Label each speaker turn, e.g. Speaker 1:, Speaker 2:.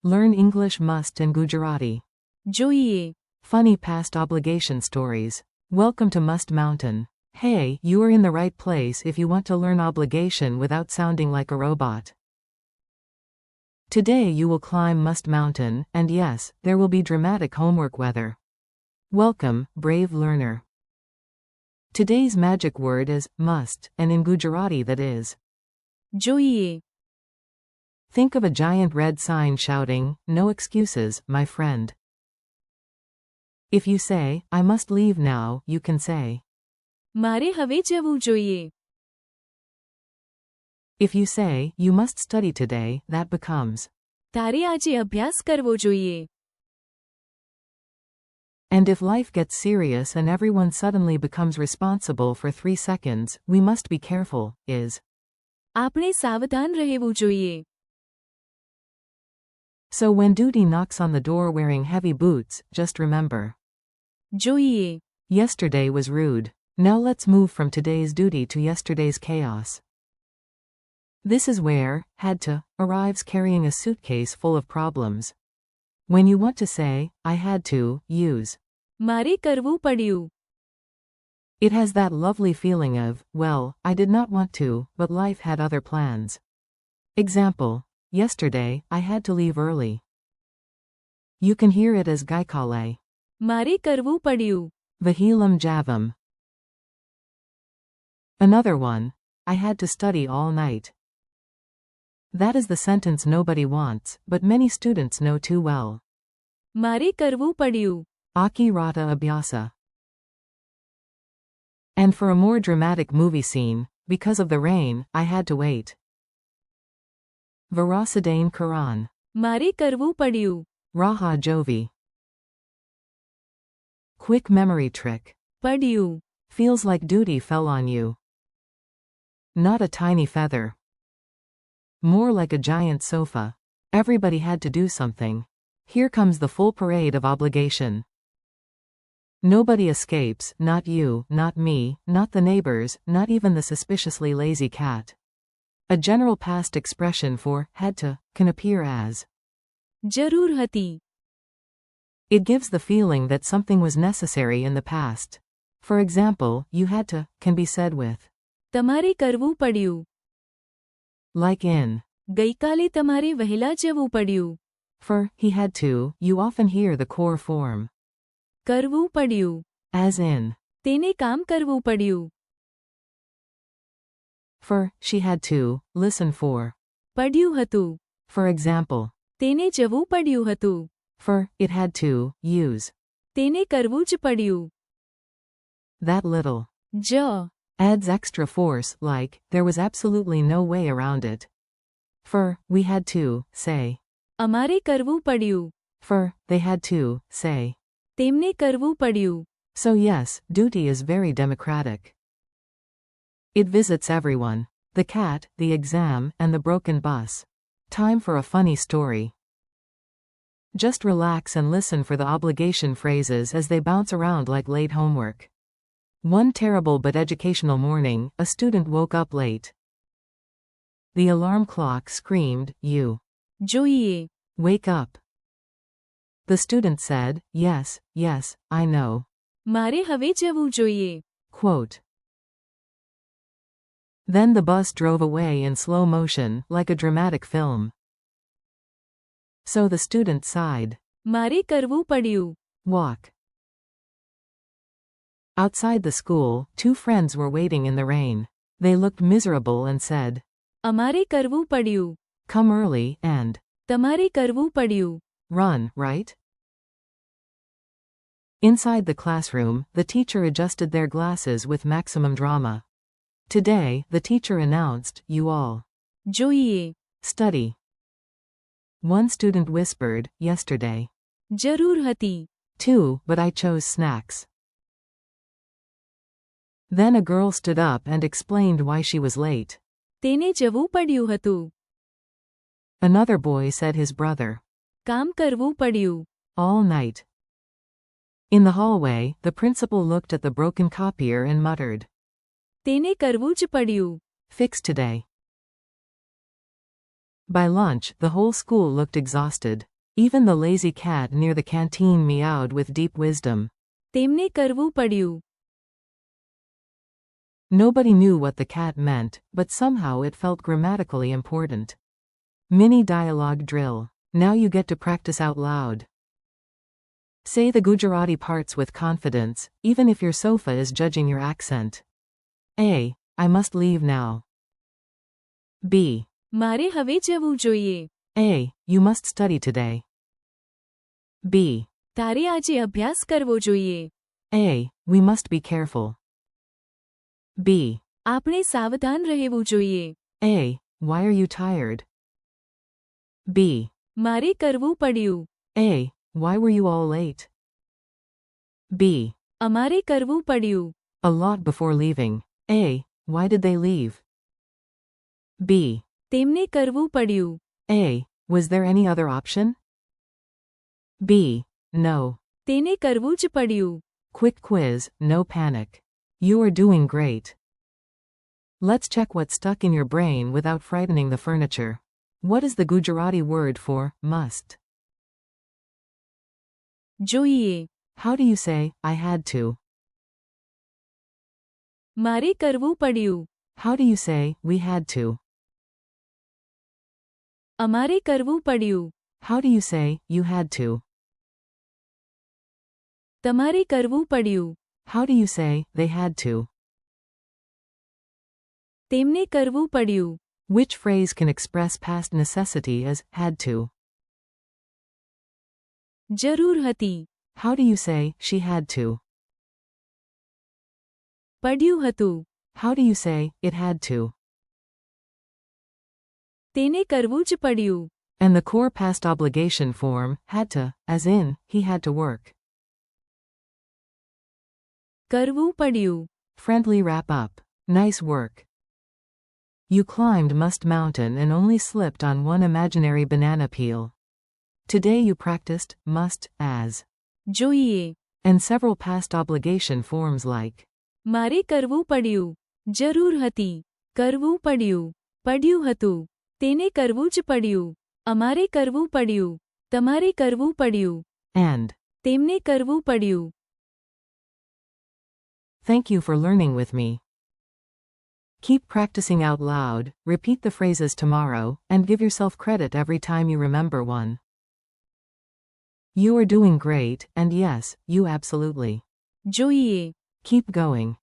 Speaker 1: Learn English must and Gujarati.
Speaker 2: જોઈએ.
Speaker 1: Funny past obligation stories. Welcome to Must Mountain. Hey, you are in the right place if you want to learn obligation without sounding like a robot. Today you will climb Must Mountain, and yes, there will be dramatic homework weather. Welcome, brave learner. Today's magic word is must, and in Gujarati that is
Speaker 2: જોઈએ.
Speaker 1: Think of a giant red sign shouting, "No excuses, my friend." If you say, "I must leave now," you can say,
Speaker 2: મારે હવે જવું જોઈએ.
Speaker 1: if you say, "You must study today," that becomes,
Speaker 2: તારે આજે અભ્યાસ કરવો જોઈએ.
Speaker 1: and if life gets serious and everyone suddenly becomes responsible for 3 seconds, we must be careful, is,
Speaker 2: આપણે સાવધાન રહેવું જોઈએ.
Speaker 1: so when duty knocks on the door wearing heavy boots, just remember,
Speaker 2: જોઈએ.
Speaker 1: yesterday was rude. Now let's move from today's duty to yesterday's chaos. This is where had to arrives carrying a suitcase full of problems. When you want to say, "I had to," use,
Speaker 2: મારે કરવું પડ્યું.
Speaker 1: it has that lovely feeling of, well, I did not want to, but life had other plans. Example, yesterday, I had to leave early. You can hear it as gaikale.
Speaker 2: મારે કરવું પડ્યું.
Speaker 1: Vahilam javam. Another one, I had to study all night. That is the sentence nobody wants, but many students know too well.
Speaker 2: મારે કરવું પડ્યું.
Speaker 1: Aki rata abhyasa. And for a more dramatic movie scene, because of the rain, I had to wait. Varasadane Quran.
Speaker 2: મારે કરવું પડ્યું.
Speaker 1: Raha Jovi. Quick memory trick.
Speaker 2: પડ્યું.
Speaker 1: Feels like duty fell on you. Not a tiny feather. More like a giant sofa. Everybody had to do something. Here comes the full parade of obligation. Nobody escapes, not you, not me, not the neighbors, not even the suspiciously lazy cat. A general past expression for had to can appear as
Speaker 2: જરૂર હતી.
Speaker 1: it gives the feeling that something was necessary in the past. For example, you had to can be said with
Speaker 2: તમારે કરવું પડ્યું.
Speaker 1: like in
Speaker 2: ગઈકાલે તમારે વહેલા જવું પડ્યું.
Speaker 1: for he had to, you often hear the core form
Speaker 2: કરવું પડ્યું.
Speaker 1: as in
Speaker 2: તેને કામ કરવું પડ્યું.
Speaker 1: for she had to listen for.
Speaker 2: પડ્યું હતું.
Speaker 1: For example,
Speaker 2: તેને જવું પડ્યું હતું.
Speaker 1: for it had to use
Speaker 2: તેને કરવું જ પડ્યું.
Speaker 1: that little
Speaker 2: જ
Speaker 1: adds extra force, like there was absolutely no way around it. For we had to say.
Speaker 2: અમારે કરવું પડ્યું.
Speaker 1: For they had to say.
Speaker 2: તેમને કરવું પડ્યું.
Speaker 1: So yes, duty is very democratic. It visits everyone. The cat, the exam, and the broken bus. Time for a funny story. Just relax and listen for the obligation phrases as they bounce around like late homework. One terrible but educational morning, a student woke up late. The alarm clock screamed, "You
Speaker 2: જોઈએ.
Speaker 1: wake up." The student said, "Yes, yes, I know."
Speaker 2: મારે હવે જવું જોઈએ.
Speaker 1: Quote. Then the bus drove away in slow motion, like a dramatic film. So the student sighed.
Speaker 2: મારે કરવું પડ્યું.
Speaker 1: Walk. Outside the school, 2 friends were waiting in the rain. They looked miserable and said,
Speaker 2: અમારે કરવું પડ્યું.
Speaker 1: "Come early, and
Speaker 2: તમારે કરવું પડ્યું.
Speaker 1: run, right?" Inside the classroom, the teacher adjusted their glasses with maximum drama. Today, the teacher announced, "You all
Speaker 2: જોઈએ.
Speaker 1: study." One student whispered, "Yesterday."
Speaker 2: જરૂર હતી.
Speaker 1: 2, but I chose snacks. Then a girl stood up and explained why she was late.
Speaker 2: તેને જવું પડ્યું હતું.
Speaker 1: Another boy said his brother.
Speaker 2: કામ કરવું પડ્યું.
Speaker 1: All night. In the hallway, the principal looked at the broken copier and muttered,
Speaker 2: તેને કરવું જ પડ્યું.
Speaker 1: "Fix today." By lunch, the whole school looked exhausted. Even the lazy cat near the canteen meowed with deep wisdom.
Speaker 2: તેમને કરવું પડ્યું.
Speaker 1: Nobody knew what the cat meant, but somehow it felt grammatically important. Mini dialogue drill. Now you get to practice out loud. Say the Gujarati parts with confidence, even if your sofa is judging your accent. A. I must leave now. B.
Speaker 2: મારે હવે જવું જોઈએ.
Speaker 1: A. You must study today. B.
Speaker 2: તારે આજે અભ્યાસ કરવો જોઈએ.
Speaker 1: A. We must be careful. B.
Speaker 2: આપણે સાવધાન રહેવું જોઈએ.
Speaker 1: A. Why are you tired? B.
Speaker 2: મારે કરવું પડ્યું.
Speaker 1: A. Why were you all late? B.
Speaker 2: અમારે કરવું પડ્યું.
Speaker 1: A lot before leaving. A. Why did they leave? B.
Speaker 2: તેમને કરવું પડ્યું.
Speaker 1: A. Was there any other option? B. No.
Speaker 2: તેને કરવું જ પડ્યું.
Speaker 1: Quick quiz, no panic. You are doing great. Let's check what's stuck in your brain without frightening the furniture. What is the Gujarati word for must?
Speaker 2: જોઈએ.
Speaker 1: How do you say, I had to?
Speaker 2: મારે કરવું પડ્યું.
Speaker 1: How do you say, we had to?
Speaker 2: અમારે કરવું પડ્યું.
Speaker 1: How do you say, you had to?
Speaker 2: તમારે કરવું પડ્યું.
Speaker 1: How do you say, they had to?
Speaker 2: તેમને કરવું પડ્યું.
Speaker 1: Which phrase can express past necessity as had to?
Speaker 2: જરૂર હતી.
Speaker 1: How do you say, she had to?
Speaker 2: પડ્યું હતું.
Speaker 1: How do you say, it had to?
Speaker 2: તેને કરવું જ પડ્યું.
Speaker 1: And the core past obligation form, had to, as in, he had to work.
Speaker 2: કરવું પડ્યું.
Speaker 1: Friendly wrap up. Nice work. You climbed Must Mountain and only slipped on one imaginary banana peel. Today you practiced must as.
Speaker 2: જોઈએ.
Speaker 1: And several past obligation forms like
Speaker 2: મારે કરવું પડ્યું. જરૂર હતી. કરવું પડ્યું. પડ્યું હતું. તેને કરવું જ પડ્યું. અમારે કરવું પડ્યું. તમારે કરવું પડ્યું.
Speaker 1: and.
Speaker 2: તેમને કરવું પડ્યું.
Speaker 1: Thank you for learning with me. Keep practicing out loud, repeat the phrases tomorrow, and give yourself credit every time you remember one. You are doing great, and yes, you absolutely.
Speaker 2: જોઈએ.
Speaker 1: Keep going.